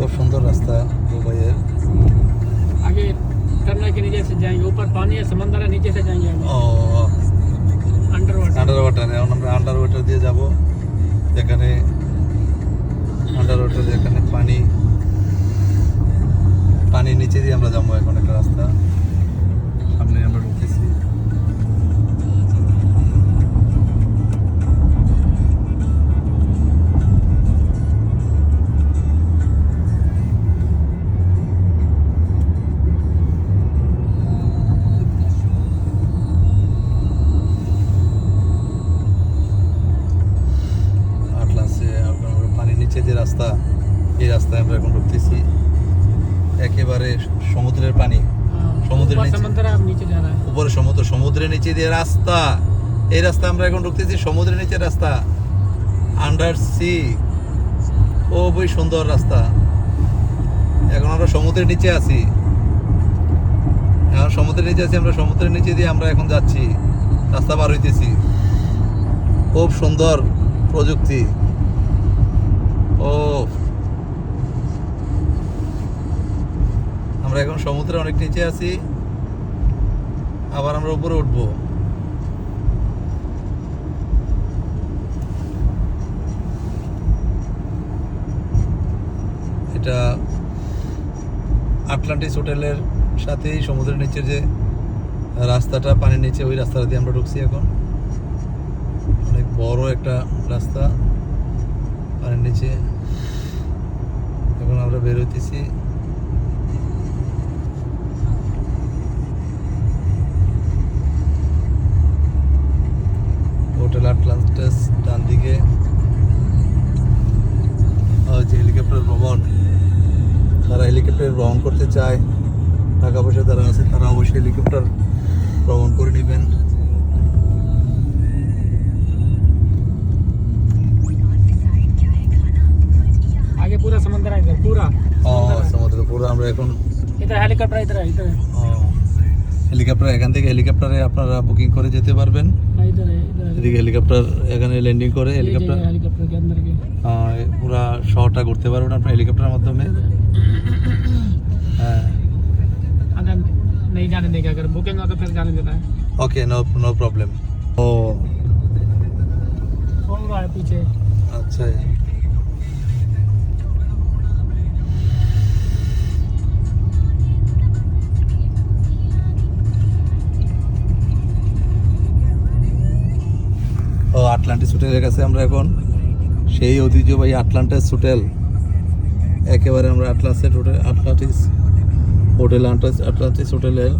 খুব সুন্দর রাস্তা দুবাইয়ের। आगे टर्मिनल के नीचे से जाएंगे, ऊपर पानी है, समंदर है, नीचे से जाएंगे हम ও अंडर वाटर। আন্ডার ওয়াটার, এখন আমরা আন্ডার ওয়াটার দিয়ে যাব, যেখানে আন্ডার ওয়াটার যেখানে পানির নিচে দিয়ে আমরা যাবো। এখন একটা রাস্তা সামনে আমরা ঢুকতেছি। আটলাসে আপনার পানির নিচে যে রাস্তা, এই রাস্তায় আমরা এখন ঢুকতেছি। একেবারে সমুদ্রের পানি, সমুদ্রের ऊपर নিচে, समंदर है, अब नीचे जा रहा है। উপরে সমুদ্র, সমুদ্রের নিচে দিয়ে রাস্তা। এই রাস্তা আমরা এখন ঢুকতেছি, সমুদ্রের নিচে রাস্তা, আন্ডার সি। খুবই সুন্দর রাস্তা। এখন আমরা সমুদ্রের নিচে আছি, এখন সমুদ্রের নিচে আছি আমরা, সমুদ্রের নিচে দিয়ে আমরা এখন যাচ্ছি, রাস্তা পার হইতেছি। খুব সুন্দর প্রযুক্তি। ও আমরা এখন সমুদ্রে অনেক নিচে আছি, আবার আমরা উপরে উঠবো। এটা আটলান্টিস হোটেলের সাথেই সমুদ্রের নিচের যে রাস্তাটা, পানির নিচে, ওই রাস্তাটা দিয়ে আমরা ঢুকছি। এখন অনেক বড় একটা রাস্তা পানির নিচে। এখন আমরা বের হইতেছি। হোটেল আটলান্টিস ডান দিকে। যে হেলিকপ্টার ভ্রমণ, যারা হেলিকপ্টার ভ্রমণ করতে চায়, টাকা পয়সা যারা আছে, তারা অবশ্যই হেলিকপ্টার ভ্রমণ করে নেবেন। आगे पूरा समंदर है, इधर पूरा সমুদ্র পুরো আমরা এখন इधर हेलीकॉप्टर इधर है, इधर है। হেলিকপ্টার, এখান থেকে হেলিকপ্টারে আপনারা বুকিং করে যেতে পারবেন। हाँ, इधर है, इधर है। এদিকে হেলিকপ্টার এখানে ল্যান্ডিং করে ये হেলিকপ্টার जगह हेलीकॉप्टर के अंदर के পুরা শহরটা ঘুরতে পারবেন আপনার হেলিকপ্টারের মাধ্যমে। হ্যাঁ, अंदर नहीं जाने देगा, अगर बुकिंग हो तो फिर जाने देता है। ওকে, নো প্রবলেম। ও पूरा है पीछे। আচ্ছা, ও আটলান্টিস হোটেলের কাছে আমরা এখন, সেই ঐতিহ্যবাহী আটলান্টিস হোটেল। একেবারে আমরা আটলান্টিস হোটেলের